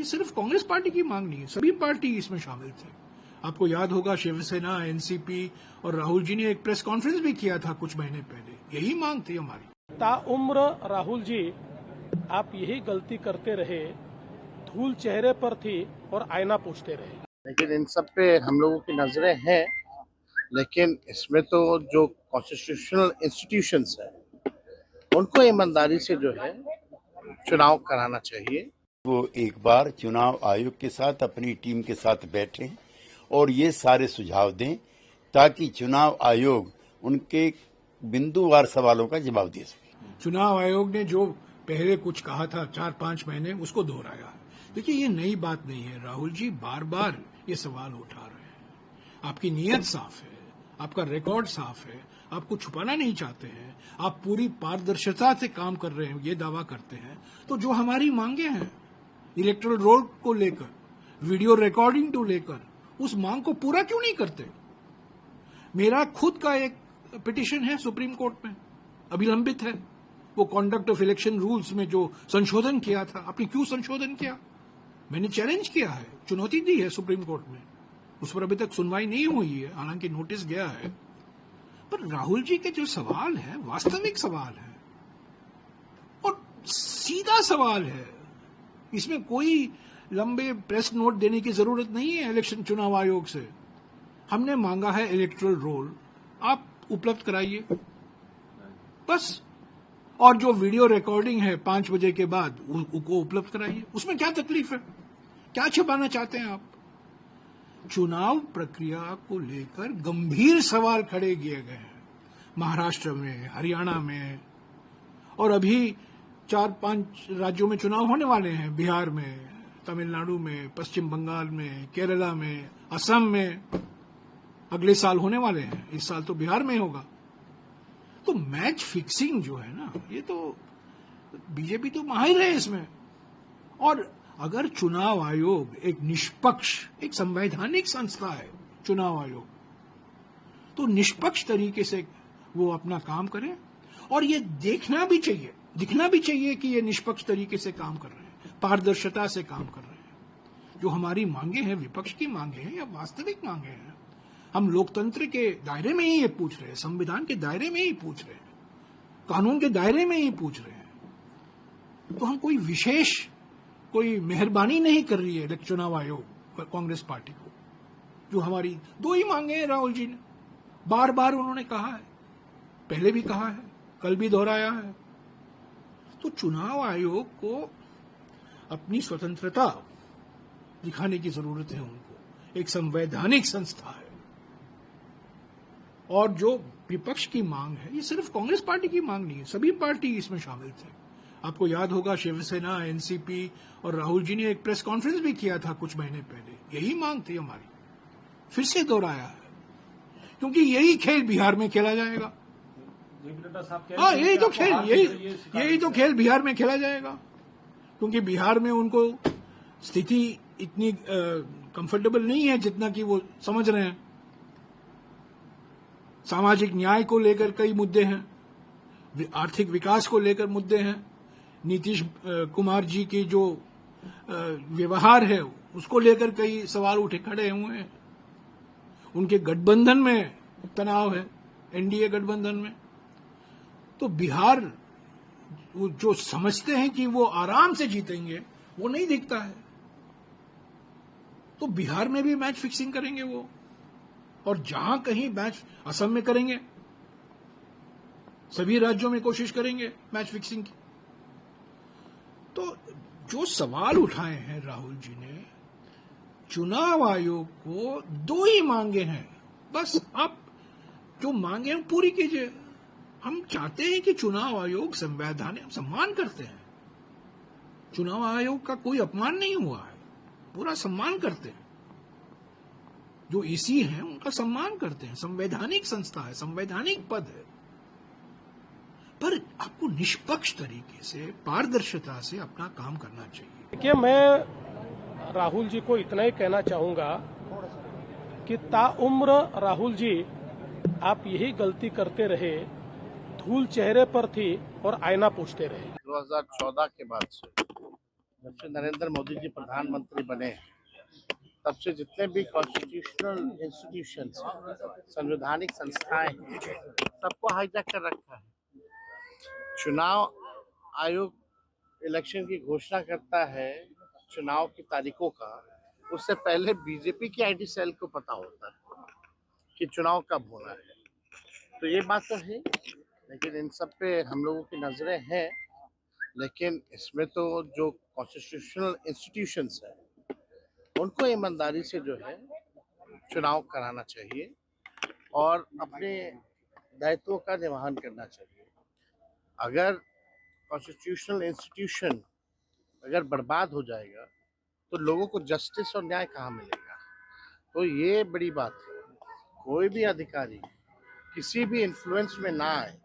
ये सिर्फ कांग्रेस पार्टी की मांग नहीं है, सभी पार्टी इसमें शामिल थे। आपको याद होगा शिवसेना, एनसीपी और राहुल जी ने एक प्रेस कॉन्फ्रेंस भी किया था कुछ महीने पहले, यही मांग थी हमारी। ताउम्र राहुल जी आप यही गलती करते रहे, धूल चेहरे पर थी और आईना पूछते रहे। लेकिन इन सब पे हम लोगों की नजरें हैं, लेकिन इसमें तो जो कॉन्स्टिट्यूशनल इंस्टीट्यूशंस है उनको ईमानदारी से जो है चुनाव कराना चाहिए। वो एक बार चुनाव आयोग के साथ अपनी टीम के साथ बैठें और ये सारे सुझाव दें ताकि चुनाव आयोग उनके बिंदुवार सवालों का जवाब दे सके। चुनाव आयोग ने जो पहले कुछ कहा था 4-5 महीने, उसको दोहराया है। देखिए, ये नई बात नहीं है। राहुल जी बार बार ये सवाल उठा रहे हैं। आपकी नीयत साफ है, आपका रिकॉर्ड साफ है, आप कुछ छुपाना नहीं चाहते हैं, आप पूरी पारदर्शिता से काम कर रहे हैं, ये दावा करते हैं। तो जो हमारी मांगे हैं इलेक्टोरल रोल को लेकर, वीडियो रिकॉर्डिंग को लेकर, उस मांग को पूरा क्यों नहीं करते? मेरा खुद का एक पिटीशन है सुप्रीम कोर्ट में, अभी लंबित है। वो कॉन्डक्ट ऑफ इलेक्शन रूल्स में जो संशोधन किया था, आपने क्यों संशोधन किया? मैंने चैलेंज किया है, चुनौती दी है सुप्रीम कोर्ट में। उस पर अभी तक सुनवाई नहीं हुई है, हालांकि नोटिस गया है। पर राहुल जी के जो सवाल है वास्तविक सवाल है और सीधा सवाल है। इसमें कोई लंबे प्रेस नोट देने की जरूरत नहीं है इलेक्शन चुनाव आयोग से। हमने मांगा है इलेक्टोरल रोल, आप उपलब्ध कराइए बस। और जो वीडियो रिकॉर्डिंग है 5 बजे के बाद, उनको उपलब्ध कराइए। उसमें क्या तकलीफ है? क्या छिपाना चाहते हैं आप? चुनाव प्रक्रिया को लेकर गंभीर सवाल खड़े किए गए हैं महाराष्ट्र में, हरियाणा में, और अभी 4-5 राज्यों में चुनाव होने वाले हैं। बिहार में, तमिलनाडु में, पश्चिम बंगाल में, केरला में, असम में अगले साल होने वाले हैं। इस साल तो बिहार में होगा। तो मैच फिक्सिंग जो है ना, ये तो बीजेपी तो माहिर है इसमें। और अगर चुनाव आयोग एक निष्पक्ष, एक संवैधानिक संस्था है चुनाव आयोग, तो निष्पक्ष तरीके से वो अपना काम करें। और ये देखना भी चाहिए, दिखना भी चाहिए कि ये निष्पक्ष तरीके से काम कर रहे हैं, पारदर्शिता से काम कर रहे हैं। जो हमारी मांगे हैं, विपक्ष की मांगे हैं या वास्तविक मांगे हैं, हम लोकतंत्र के दायरे में ही ये पूछ रहे हैं, संविधान के दायरे में ही पूछ रहे हैं, कानून के दायरे में ही पूछ रहे हैं। तो हम कोई विशेष, कोई मेहरबानी नहीं कर रही है चुनाव आयोग कांग्रेस पार्टी को। जो हमारी 2 ही मांगे हैं राहुल जी ने, बार बार उन्होंने कहा है, पहले भी कहा है, कल भी दोहराया है। तो चुनाव आयोग को अपनी स्वतंत्रता दिखाने की जरूरत है उनको। एक संवैधानिक संस्था है। और जो विपक्ष की मांग है, ये सिर्फ कांग्रेस पार्टी की मांग नहीं है, सभी पार्टी इसमें शामिल थे। आपको याद होगा शिवसेना, एनसीपी और राहुल जी ने एक प्रेस कॉन्फ्रेंस भी किया था कुछ महीने पहले, यही मांग थी हमारी। फिर से दोहराया है, क्योंकि यही खेल बिहार में खेला जाएगा। हाँ, यही तो खेल बिहार में खेला जाएगा, क्योंकि बिहार में उनको स्थिति इतनी कंफर्टेबल नहीं है जितना कि वो समझ रहे हैं। सामाजिक न्याय को लेकर कई मुद्दे हैं, आर्थिक विकास को लेकर मुद्दे हैं, नीतीश कुमार जी की जो व्यवहार है उसको लेकर कई सवाल उठे खड़े हुए हैं। उनके गठबंधन में तनाव है, एनडीए गठबंधन में। तो बिहार जो समझते हैं कि वो आराम से जीतेंगे, वो नहीं दिखता है। तो बिहार में भी मैच फिक्सिंग करेंगे वो, और जहां कहीं मैच, असम में करेंगे, सभी राज्यों में कोशिश करेंगे मैच फिक्सिंग की। तो जो सवाल उठाए हैं राहुल जी ने, चुनाव आयोग को 2 ही मांगे हैं बस। आप जो मांगे हैं पूरी कीजिए। हम चाहते हैं कि चुनाव आयोग संवैधानिक, सम्मान करते हैं चुनाव आयोग का, कोई अपमान नहीं हुआ है, पूरा सम्मान करते हैं। जो ईसी हैं उनका सम्मान करते हैं, संवैधानिक संस्था है, संवैधानिक पद है। पर आपको निष्पक्ष तरीके से, पारदर्शिता से अपना काम करना चाहिए। देखिए, मैं राहुल जी को इतना ही कहना चाहूंगा कि ताउम्र राहुल जी आप यही गलती करते रहे, धूल चेहरे पर थी और आईना पूछते रहे। 2014 के बाद से जब से नरेंद्र मोदी जी प्रधानमंत्री बने हैं, तब से जितने भी कॉन्स्टिट्यूशनल इंस्टीट्यूशंस हैं, संवैधानिक संस्थाएं हैं, सबको हाईजैक कर रखा है। चुनाव आयोग इलेक्शन की घोषणा करता है चुनाव की तारीखों का, उससे पहले बीजेपी की आईटी सेल को पता होता है कि चुनाव कब होना है। तो ये बात तो है, लेकिन इन सब पे हम लोगों की नजरें हैं। लेकिन इसमें तो जो कॉन्स्टिट्यूशनल इंस्टीट्यूशंस है, उनको ईमानदारी से जो है चुनाव कराना चाहिए और अपने दायित्वों का निर्वहन करना चाहिए। अगर कॉन्स्टिट्यूशनल इंस्टीट्यूशन अगर बर्बाद हो जाएगा तो लोगों को जस्टिस और न्याय कहाँ मिलेगा? तो ये बड़ी बात है। कोई भी अधिकारी किसी भी इन्फ्लुएंस में ना आए,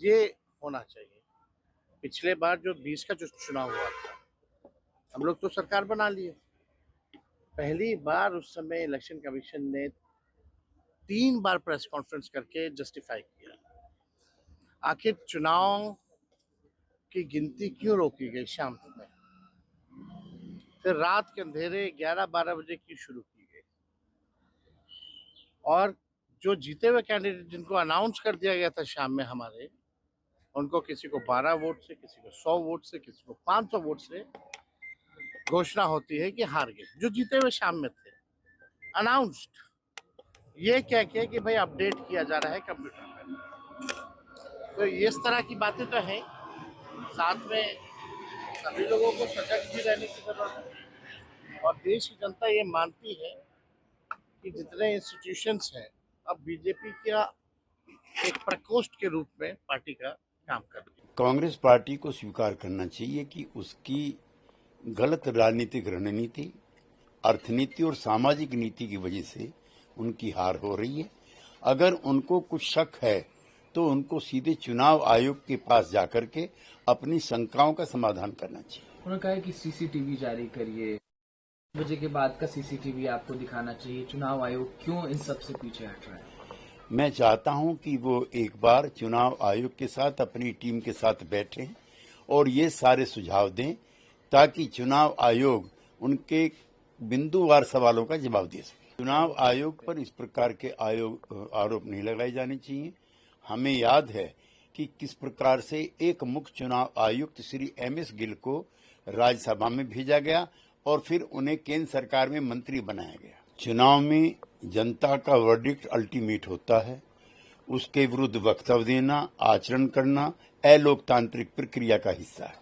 ये होना चाहिए। पिछले बार जो 20 का जो चुनाव हुआ था, हम लोग तो सरकार बना लिए। पहली बार उस समय इलेक्शन कमीशन ने 3 बार प्रेस कॉन्फ्रेंस करके जस्टिफाई किया। आखिर चुनाव की गिनती क्यों रोकी गई शाम में? फिर रात के अंधेरे 11-12 बजे की शुरू की गई, और जो जीते हुए कैंडिडेट जिनको अनाउंस कर दिया गया था शाम में हमारे, उनको किसी को 12 वोट से, किसी को 100 वोट से, किसी को 500 वोट से घोषणा होती है कि हार गए, जो जीते हुए शाम में थे। अनाउंस्ड, ये कह के कि भाई अपडेट किया जा रहा है कंप्यूटर में। तो इस तरह की बातें तो हैं। साथ में सभी लोगों को सजग भी रहने की जरूरत है, और देश की जनता ये मानती है कि जितने इंस्टीट्यूशंस हैं, अब बीजेपी का एक प्रकोष्ठ के रूप में पार्टी का काम कर रही है। कांग्रेस पार्टी को स्वीकार करना चाहिए कि उसकी गलत राजनीतिक रणनीति, अर्थनीति और सामाजिक नीति की वजह से उनकी हार हो रही है। अगर उनको कुछ शक है तो उनको सीधे चुनाव आयोग के पास जाकर के अपनी शंकाओं का समाधान करना चाहिए। उन्होंने कहा है कि सीसीटीवी जारी करिए, बजे के बाद का सीसीटीवी आपको दिखाना चाहिए। चुनाव आयोग क्यों इन सब से पीछे हट रहा है? मैं चाहता हूं कि वो एक बार चुनाव आयोग के साथ अपनी टीम के साथ बैठें और ये सारे सुझाव दें ताकि चुनाव आयोग उनके बिंदुवार सवालों का जवाब दे सके। चुनाव आयोग पर इस प्रकार के आरोप नहीं लगाए जाने चाहिए। हमें याद है कि किस प्रकार से एक मुख्य चुनाव आयुक्त श्री MS गिल को राज्यसभा में भेजा गया और फिर उन्हें केंद्र सरकार में मंत्री बनाया गया। चुनाव में जनता का वर्डिक्ट अल्टीमेट होता है। उसके विरुद्ध वक्तव्य देना, आचरण करना अलोकतांत्रिक प्रक्रिया का हिस्सा है।